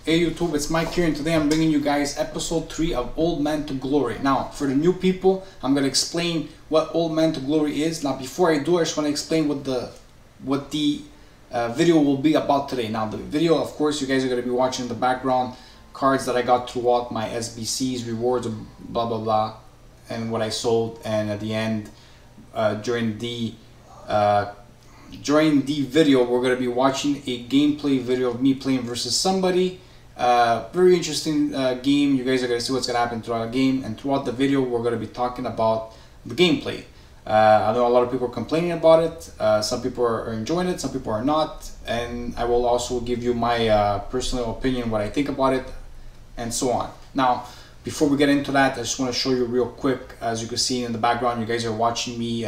Hey YouTube, it's Mike here, and today I'm bringing you guys episode 3 of Old Man to Glory. Now, for the new people, I'm going to explain what Old Man to Glory is. Now, before I do, I just want to explain what the video will be about today. Now, the video, of course, you guys are going to be watching in the background cards that I got throughout my SBCs, rewards, blah, blah, blah, and what I sold. And at the end, during the video, we're going to be watching a gameplay video of me playing versus somebody. Very interesting game. You guys are going to see what's going to happen throughout the game, and throughout the video we're going to be talking about the gameplay. I know a lot of people are complaining about it. Some people are enjoying it, some people are not, and I will also give you my personal opinion, what I think about it, and so on. Now, before we get into that, I just want to show you real quick. As you can see in the background, you guys are watching me.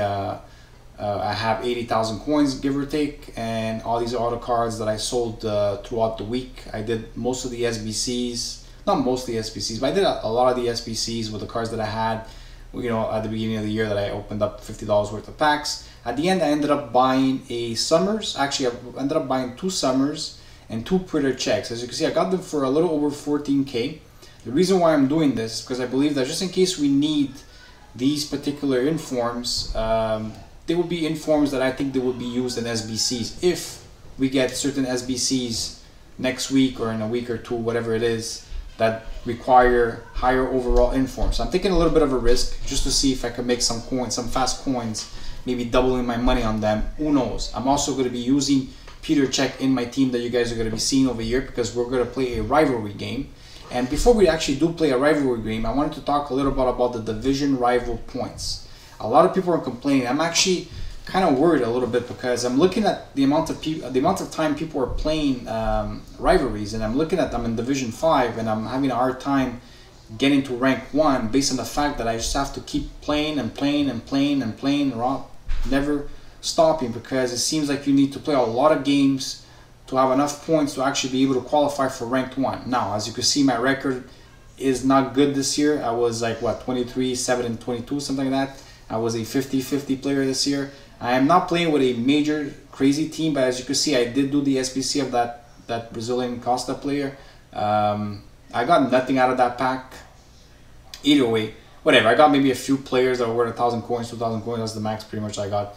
I have 80,000 coins, give or take, and all these auto cards that I sold throughout the week. I did most of the SBCs, not most of the SBCs, but I did a lot of the SBCs with the cards that I had, you know, at the beginning of the year that I opened up $50 worth of packs. At the end, I ended up buying a Summers. Actually, I ended up buying 2 Summers and 2 Printer checks. As you can see, I got them for a little over 14K. The reason why I'm doing this is because I believe that just in case we need these particular informs, they will be informs that I think they will be used in SBCs. If we get certain SBCs next week or in a week or two, whatever it is, that require higher overall informs. So I'm taking a little bit of a risk just to see if I can make some coins, some fast coins, maybe doubling my money on them. Who knows? I'm also going to be using Peter Check in my team that you guys are going to be seeing over here, because we're going to play a rivalry game. And before we actually do play a rivalry game, I wanted to talk a little bit about the division rival points. A lot of people are complaining. I'm actually kind of worried a little bit, because I'm looking at the amount of time people are playing rivalries, and I'm looking at them in Division 5, and I'm having a hard time getting to rank 1 based on the fact that I just have to keep playing and playing and playing and playing, never stopping, because it seems like you need to play a lot of games to have enough points to actually be able to qualify for ranked 1. Now, as you can see, my record is not good this year. I was like, what, 23, 7, and 22, something like that. I was a 50-50 player this year. I am not playing with a major crazy team, but as you can see, I did do the SBC of that Brazilian Costa player. I got nothing out of that pack. Either way, whatever. I got maybe a few players that were worth 1,000 coins, 2,000 coins. That's the max pretty much I got.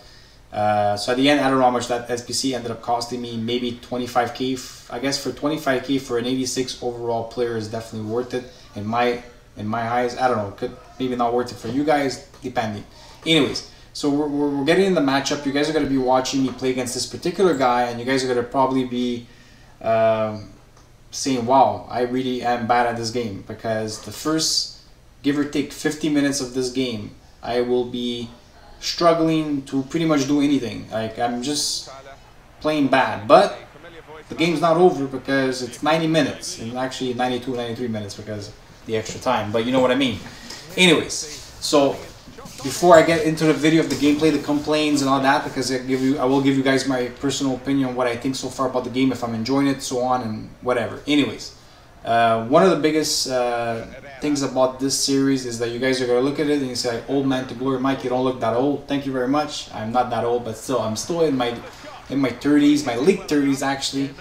So at the end, I don't know how much that SBC ended up costing me. Maybe 25K. I guess for 25K for an 86 overall player is definitely worth it in my eyes. I don't know. Could maybe not worth it for you guys, depending. Anyways, so we're getting in the matchup. You guys are going to be watching me play against this particular guy, and you guys are going to probably be saying, wow, I really am bad at this game, because the first, give or take, 50 minutes of this game, I will be struggling to pretty much do anything. Like, I'm just playing bad. But the game's not over, because it's 90 minutes, and actually 92, 93 minutes because the extra time, but you know what I mean. Anyways, so before I get into the video of the gameplay, the complaints and all that, because I will give you guys my personal opinion on what I think so far about the game, if I'm enjoying it, so on and whatever. Anyways, one of the biggest things about this series is that you guys are going to look at it and you say, Old Man to Glory, Mike, you don't look that old. Thank you very much. I'm not that old, but still, I'm still in my 30s, my late 30s actually,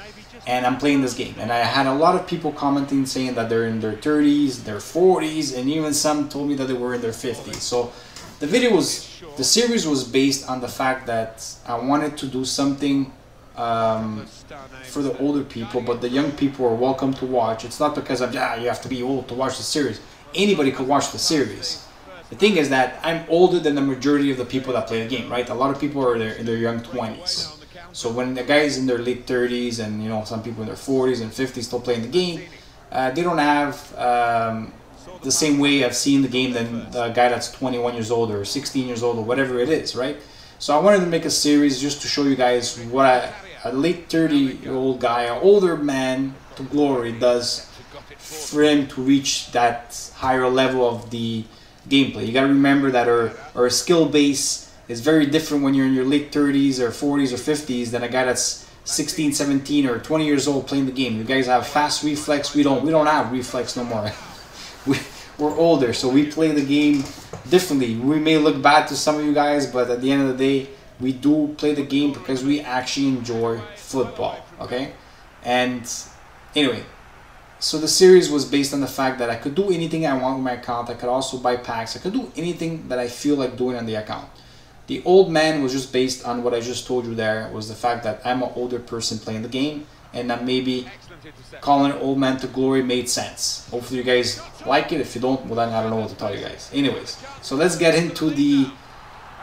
and I'm playing this game. And I had a lot of people commenting saying that they're in their 30s, their 40s, and even some told me that they were in their 50s. So the series was based on the fact that I wanted to do something for the older people, but the young people are welcome to watch. It's not because you have to be old to watch the series. Anybody could watch the series. The thing is that I'm older than the majority of the people that play the game, right? A lot of people are in their young 20s. So when the guys in their late 30s, and you know, some people in their 40s and 50s still playing the game, they don't have the same way of seeing the game than the guy that's 21 years old or 16 years old or whatever it is, right? So I wanted to make a series just to show you guys what a late 30-year-old guy, an older man to glory, does for him to reach that higher level of the gameplay. You got to remember that our skill base is very different when you're in your late 30s or 40s or 50s than a guy that's 16, 17 or 20 years old playing the game. You guys have fast reflex. We don't have reflex no more. We're older, so we play the game differently. We may look bad to some of you guys, but at the end of the day, we do play the game because we actually enjoy football, okay? And anyway, So the series was based on the fact that I could do anything I want with my account. I could also buy packs. I could do anything that I feel like doing on the account. The old man was just based on what I just told you there, was the fact that I'm an older person playing the game, and that maybe calling it old man to glory made sense. Hopefully you guys like it. If you don't, well then I don't know what to tell you guys. Anyways, so let's get into the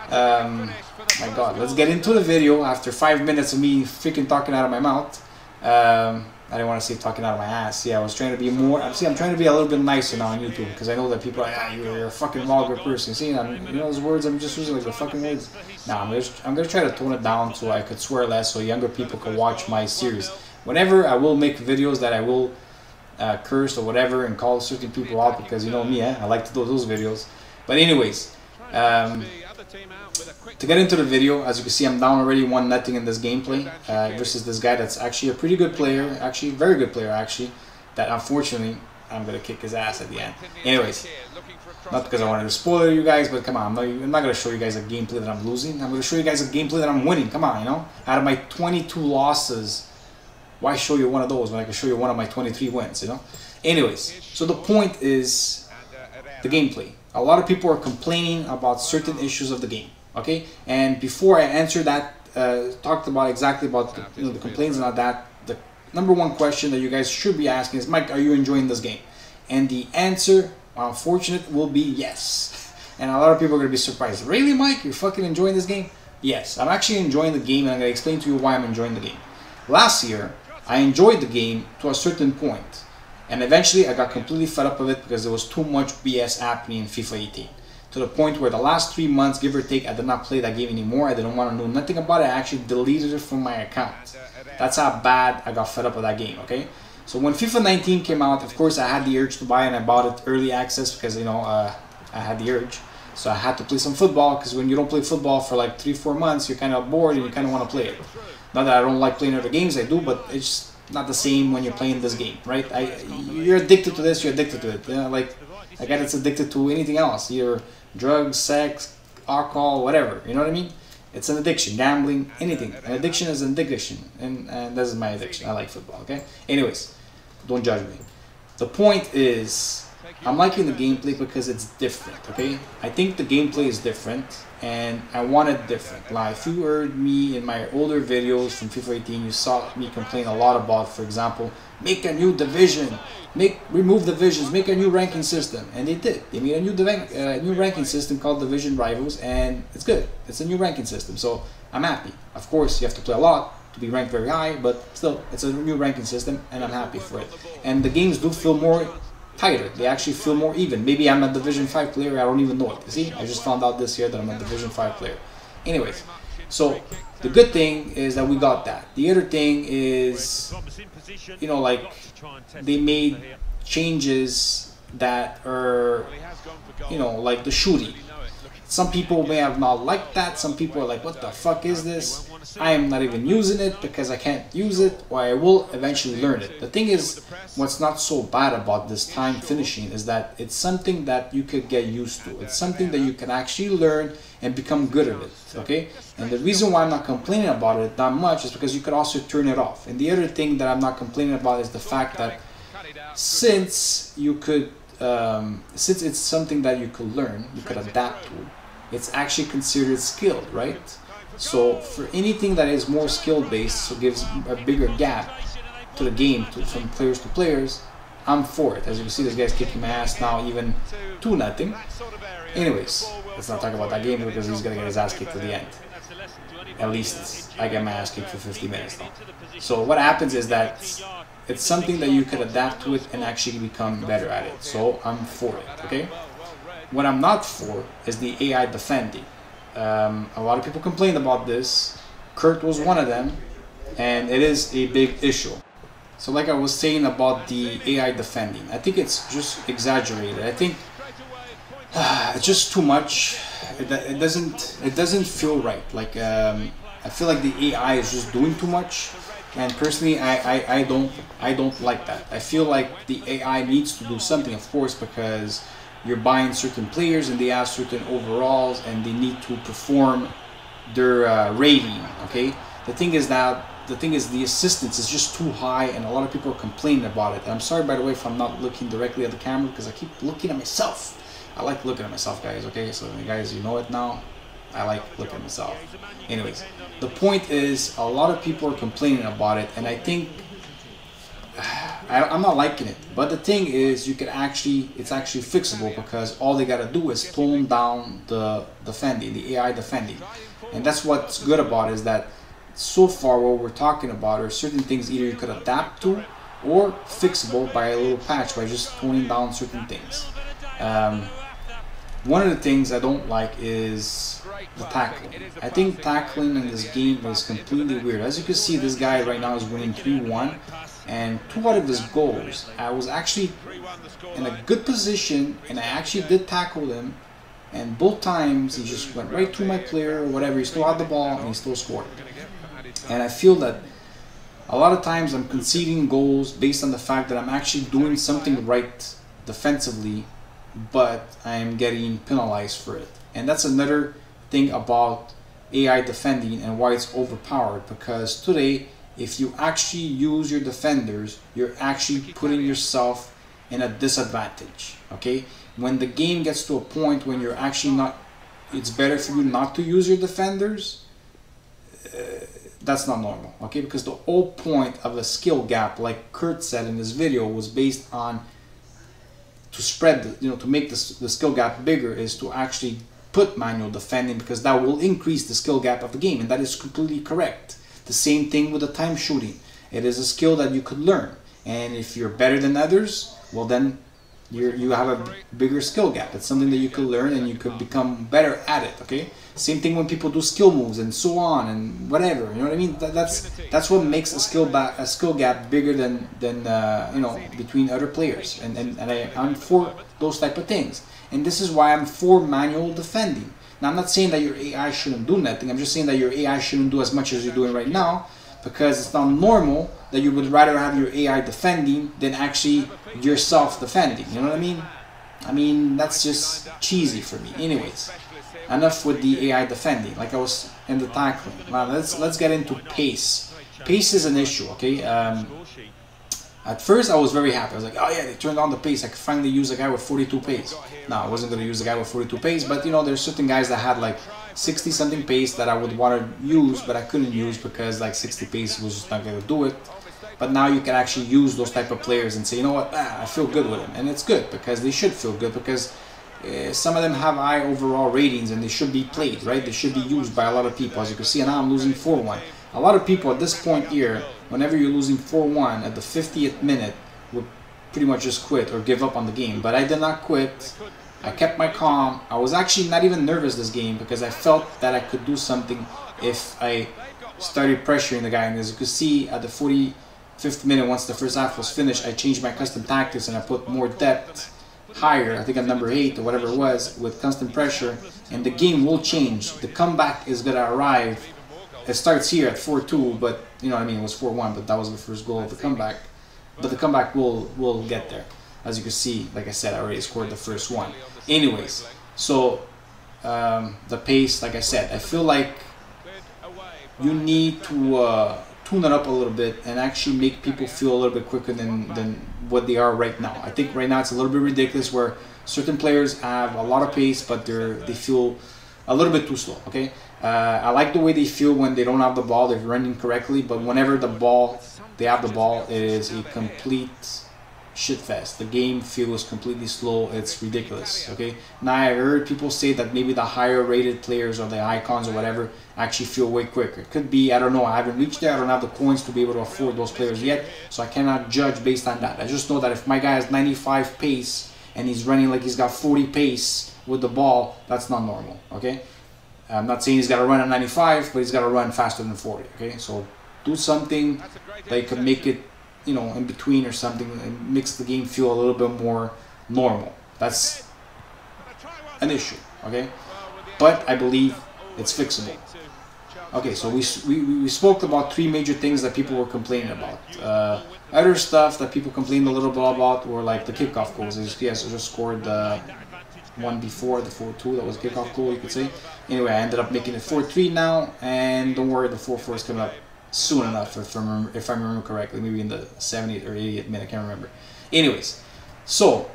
my god, let's get into the video after 5 minutes of me freaking talking out of my mouth. I didn't want to say talking out of my ass. Yeah, I was trying to be more. I'm trying to be a little bit nicer now on YouTube, because I know that people are like, you're a fucking vulgar person. See, you know those words I'm just using, like the fucking words. Nah, I'm gonna try to tone it down so I could swear less, so younger people can watch my series. Whenever I will make videos that I will curse or whatever and call certain people out, because you know me, I like to do those videos. But anyways, to get into the video, as you can see, I'm down already 1-0 in this gameplay versus this guy that's actually a pretty good player, actually very good player actually, that unfortunately I'm gonna kick his ass at the end. Anyways, not because I wanted to spoil you guys, but come on, I'm not gonna show you guys a gameplay that I'm losing. I'm gonna show you guys a gameplay that I'm winning. Come on, you know, out of my 22 losses, why show you one of those when I can show you one of my 23 wins, you know? Anyways, so the point is the gameplay. A lot of people are complaining about certain issues of the game, okay? And before I answer that, talked about exactly about the complaints and all that, the number one question that you guys should be asking is, Mike, are you enjoying this game? And the answer, unfortunately, will be yes. And a lot of people are going to be surprised. Really, Mike? You're fucking enjoying this game? Yes, I'm actually enjoying the game, and I'm going to explain to you why I'm enjoying the game. Last year, I enjoyed the game to a certain point, and eventually I got completely fed up with it because there was too much BS happening in FIFA 18. To the point where the last 3 months, give or take, I did not play that game anymore. I didn't want to know nothing about it. I actually deleted it from my account. That's how bad I got fed up with that game, okay? So when FIFA 19 came out, of course I had the urge to buy it, and I bought it early access because, you know, I had the urge. So I had to play some football, because when you don't play football for like 3-4 months, you're kind of bored and you kind of want to play it. Not that I don't like playing other games, I do, but it's not the same when you're playing this game, right? You're addicted to this, you're addicted to it. You know, like a guy that's addicted to anything else, either drugs, sex, alcohol, whatever, you know what I mean? It's an addiction, gambling, anything. An addiction is an addiction, and this is my addiction. I like football, okay? Anyways, don't judge me. The point is, I'm liking the gameplay because it's different, okay? I think the gameplay is different, and I want it different. Like, if you heard me in my older videos from FIFA 18, you saw me complain a lot about, for example, make a new division, remove divisions, make a new ranking system, and they did. They made a new ranking system called Division Rivals, and it's good. It's a new ranking system, so I'm happy. Of course, you have to play a lot to be ranked very high, but still, it's a new ranking system, and I'm happy for it. And the games do feel more tighter. They actually feel more even. Maybe I'm a Division 5 player, I don't even know it. You see, I just found out this year that I'm a Division 5 player. Anyways, so the good thing is that we got that. The other thing is, you know, like, they made changes that are, you know, like the shooting. Some people may have not liked that. Some people are like, what the fuck is this? I am not even using it because I can't use it, or I will eventually learn it. The thing is, what's not so bad about this time finishing is that it's something that you could get used to. It's something that you can actually learn and become good at it, okay? And the reason why I'm not complaining about it that much is because you could also turn it off. And the other thing that I'm not complaining about is the fact that since you could, since it's something that you could learn, you could adapt to, it's actually considered skilled, right? So for anything that is more skill based, so gives a bigger gap to the game, from players to players, I'm for it. As you can see, this guy's kicking my ass now, even 2-0. Anyways, let's not talk about that game because he's gonna get his ass kicked to the end. At least I get my ass kicked for 50 minutes now. So what happens is that it's something that you could adapt to it and actually become better at it. So I'm for it, okay? What I'm not for is the AI defending. A lot of people complained about this. Kurt was one of them, and it is a big issue. So like I was saying about the AI defending, I think it's just exaggerated. I think it's just too much. It doesn't feel right. Like I feel like the AI is just doing too much, and personally I don't like that. I feel like the AI needs to do something, of course, because you're buying certain players and they have certain overalls and they need to perform their rating, okay? The thing is that the thing is, the assistance is just too high, and a lot of people are complaining about it. And I'm sorry, by the way, if I'm not looking directly at the camera, because I keep looking at myself. I like looking at myself, guys, okay? So you guys, you know it now. I like looking at myself. Anyways, the point is, a lot of people are complaining about it, and I think I'm not liking it. But the thing is, it's actually fixable, because all they gotta do is tone down the defending, the AI defending. And that's what's good about it, is that so far what we're talking about are certain things either you could adapt to or fixable by a little patch, by just toning down certain things. One of the things I don't like is the tackling. I think tackling in this game is completely weird. As you can see, this guy right now is winning 3-1, and 2 out of his goals, I was actually in a good position, and I actually did tackle him, and both times he just went right to my player or whatever. He still had the ball and he still scored. And I feel that a lot of times I'm conceding goals based on the fact that I'm actually doing something right defensively, but I'm getting penalized for it. And that's another thing about AI defending and why it's overpowered, because today, if you actually use your defenders, you're actually putting yourself in a disadvantage, okay? When the game gets to a point when you're actually not, it's better for you not to use your defenders, that's not normal, okay? Because the whole point of a skill gap, like Kurt said in this video, was based on to spread, to make the skill gap bigger, is to actually put manual defending, because that will increase the skill gap of the game, and that is completely correct. The same thing with the time shooting. It is a skill that you could learn, and if you're better than others, well then you have a bigger skill gap. It's something that you could learn and you could become better at it, okay? Same thing when people do skill moves and so on and whatever, you know what I mean? That's what makes a skill gap bigger than between other players, and I'm for those type of things. And this is why I'm for manual defending. Now, I'm not saying that your AI shouldn't do nothing. I'm just saying that your AI shouldn't do as much as you're doing right now, because it's not normal that you would rather have your AI defending than actually yourself defending. You know what I mean? I mean, that's just cheesy for me. Anyways, enough with the AI defending. Like I was in the tackling. Now let's get into pace. Pace is an issue, okay? At first I was very happy. I was like, oh yeah, they turned on the pace. I could finally use a guy with 42 pace. No, I wasn't going to use a guy with 42 pace, but there's certain guys that had like 60 something pace that I would want to use, but I couldn't use because like 60 pace was just not going to do it. But now you can actually use those type of players and say, you know what, I feel good with them. And it's good, because they should feel good, because some of them have high overall ratings and they should be played, right? They should be used by a lot of people. As you can see, now I'm losing 4-1. A lot of people at this point here, whenever you're losing 4-1 at the 50th minute, would pretty much just quit or give up on the game. But I did not quit. I kept my calm. I was actually not even nervous this game, because I felt that I could do something if I started pressuring the guy. And as you can see, at the 45th minute, once the first half was finished, I changed my custom tactics and I put more depth higher. I think I'm number 8 or whatever it was, with constant pressure, and the game will change. The comeback is gonna arrive. It starts here at 4-2, but you know what I mean, it was 4-1, but that was the first goal of the comeback. But the comeback will get there. As you can see, like I said, I already scored the first one. Anyways, so the pace, like I said, I feel like you need to tune it up a little bit and actually make people feel a little bit quicker than what they are right now. I think right now it's a little bit ridiculous, where certain players have a lot of pace, but they feel a little bit too slow, okay? I like the way they feel when they don't have the ball, they're running correctly, but whenever they have the ball, it is a complete shit fest. The game feels completely slow. It's ridiculous, okay? Now, I heard people say that maybe the higher rated players or the icons or whatever actually feel way quicker. It could be, I don't know, I haven't reached there, I don't have the coins to be able to afford those players yet, so I cannot judge based on that. I just know that if my guy has 95 pace and he's running like he's got 40 pace with the ball, that's not normal, okay? I'm not saying he's got to run at 95, but he's got to run faster than 40, okay? So do something that you can make it, in between or something, and makes the game feel a little bit more normal. That's an issue, okay? But I believe it's fixable. Okay, so we spoke about 3 major things that people were complaining about. Other stuff that people complained a little bit about were like the kickoff goals. Yes, I just scored the one before, the 4-2, that was a kickoff goal, you could say. Anyway, I ended up making it 4-3 now, and don't worry, the 4-4 is coming up soon enough, if I remember correctly, maybe in the 70th or 80th minute, I can't remember. Anyways, so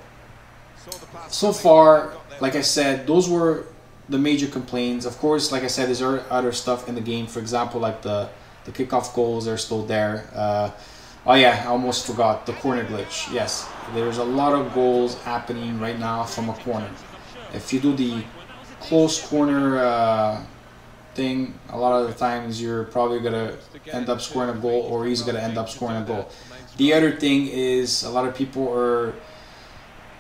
far, like I said, those were the major complaints. Of course, like I said, there's other stuff in the game. For example, like the kickoff goals are still there. Oh yeah, I almost forgot the corner glitch. Yes, there's a lot of goals happening right now from a corner. If you do the close corner thing, a lot of the times you're probably gonna end up scoring a goal, or he's gonna end up scoring a goal. The other thing is a lot of people are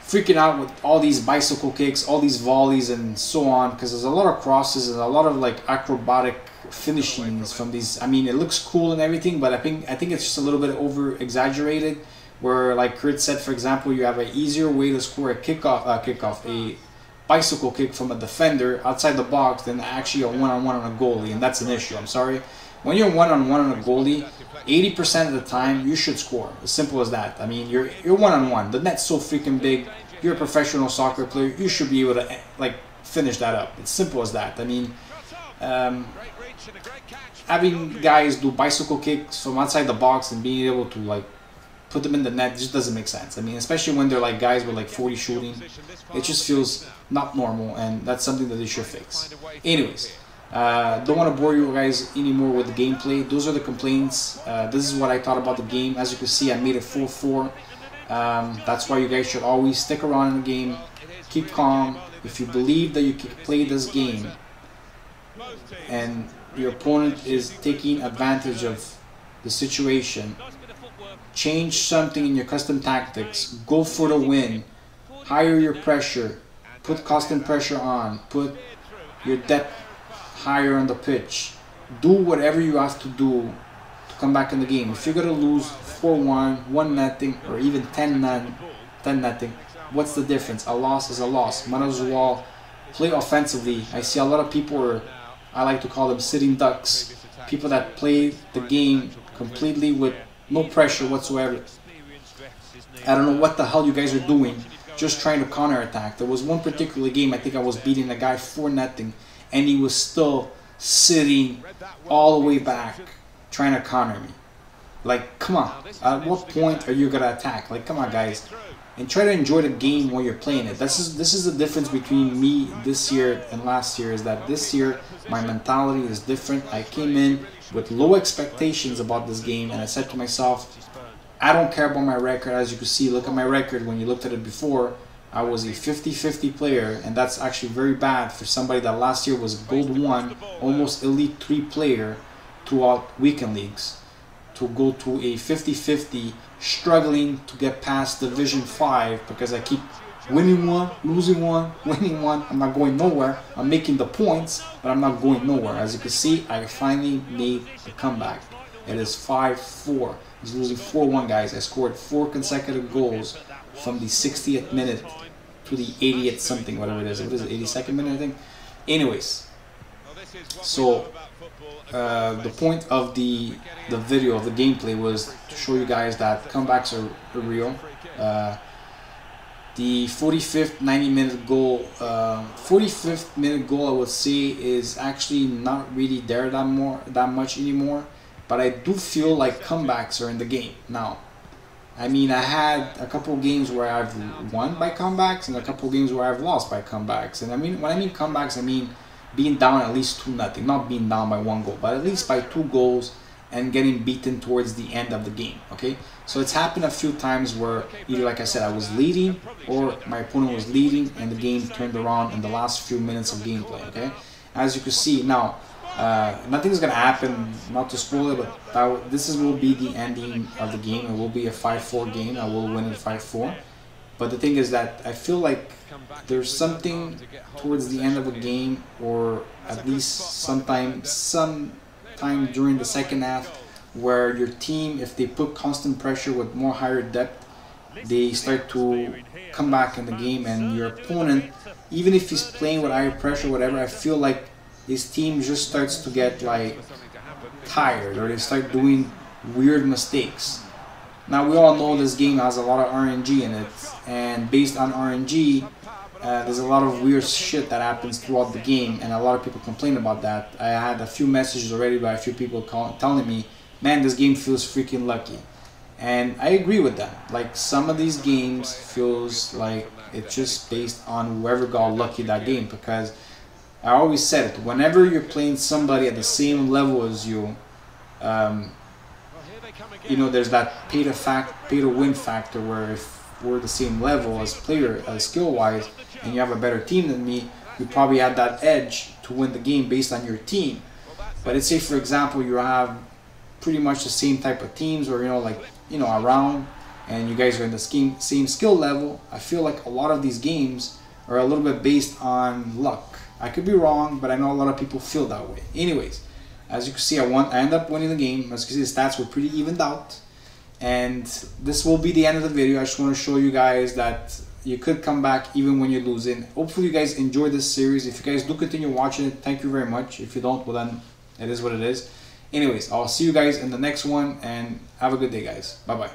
freaking out with all these bicycle kicks, all these volleys and so on, because there's a lot of crosses and a lot of like acrobatic finishings from these. I mean, it looks cool and everything, but I think it's just a little bit over exaggerated, where like Kurt said, for example, you have an easier way to score a a bicycle kick from a defender outside the box than actually a one-on-one on a goalie, and that's an issue. I'm sorry. When you're one-on-one on a goalie, 80% of the time you should score. As simple as that. I mean, you're one-on-one. The net's so freaking big. You're a professional soccer player. You should be able to like finish that up. It's simple as that. I mean, having guys do bicycle kicks from outside the box and being able to like put them in the net just doesn't make sense. I mean, especially when they're like guys with like 40 shooting, it just feels not normal, and that's something that they should fix. Anyways, don't want to bore you guys anymore with the gameplay. Those are the complaints. This is what I thought about the game. As you can see, I made it 4-4. That's why you guys should always stick around in the game. Keep calm. If you believe that you can play this game and your opponent is taking advantage of the situation, change something in your custom tactics. Go for the win. Higher your pressure. Put custom pressure on. Put your depth higher on the pitch. Do whatever you have to do to come back in the game. If you're gonna lose 4-1, 1-0, or even 10-0, what's the difference? A loss is a loss. Might as well play offensively. I see a lot of people are, I like to call them sitting ducks. People that play the game completely with no pressure whatsoever. I don't know what the hell you guys are doing, just trying to counterattack. There was one particular game, I think I was beating a guy 4-0, and he was still sitting all the way back trying to counter me. Like, come on, at what point are you gonna attack? Like, come on guys, and try to enjoy the game while you're playing it. This is the difference between me this year and last year, is that this year my mentality is different. I came in with low expectations about this game, and I said to myself, I don't care about my record. As you can see, look at my record. When you looked at it before, I was a 50-50 player, and that's actually very bad for somebody that last year was Gold 1, almost Elite 3 player throughout weekend leagues. To go to a 50-50, struggling to get past Division 5 because I keep winning one, losing one, winning one. I'm not going nowhere. I'm making the points, but I'm not going nowhere. As you can see, I finally made the comeback. It is 5-4. He's losing 4-1, guys. I scored 4 consecutive goals from the 60th minute to the 80th something, whatever it is. What is it, 82nd minute, I think? Anyways, so the point of the video, of the gameplay, was to show you guys that comebacks are real. The 45th 90-minute goal, 45th minute goal, I would say, is actually not really there that much anymore. But I do feel like comebacks are in the game now. I mean, I had a couple of games where I've won by comebacks and a couple of games where I've lost by comebacks. And I mean, when I mean comebacks, I mean being down at least 2-0, not being down by 1 goal, but at least by 2 goals and getting beaten towards the end of the game. Okay, so it's happened a few times where either, like I said, I was leading or my opponent was leading and the game turned around in the last few minutes of gameplay. Okay, as you can see now, nothing's gonna happen, not to spoil it, but this will be the ending of the game. It will be a 5-4 game. I will win it 5-4. But the thing is that I feel like there's something towards the end of a game, or at least sometime during the second half, where your team, if they put constant pressure with more higher depth, they start to come back in the game, and your opponent, even if he's playing with higher pressure, whatever, I feel like his team just starts to get like tired, or they start doing weird mistakes. Now we all know this game has a lot of RNG in it, and based on RNG, there's a lot of weird shit that happens throughout the game, and a lot of people complain about that. I had a few messages already by a few people telling me man, this game feels freaking lucky. And I agree with that. Like, some of these games feels like it's just based on whoever got lucky that game, because I always said it, whenever you're playing somebody at the same level as you, you know, there's that pay to win factor, where if we're the same level as player, skill wise, and you have a better team than me, you probably have that edge to win the game based on your team. But let's say, for example, you have pretty much the same type of teams, or, you know, like, you know, around, and you guys are in the same skill level. I feel like a lot of these games are a little bit based on luck. I could be wrong, but I know a lot of people feel that way. Anyways, as you can see, I end up winning the game. As you can see, the stats were pretty evened out. And this will be the end of the video. I just want to show you guys that you could come back even when you're losing. Hopefully you guys enjoy this series. If you guys do continue watching it, thank you very much. If you don't, well then, it is what it is. Anyways, I'll see you guys in the next one, and have a good day, guys. Bye-bye.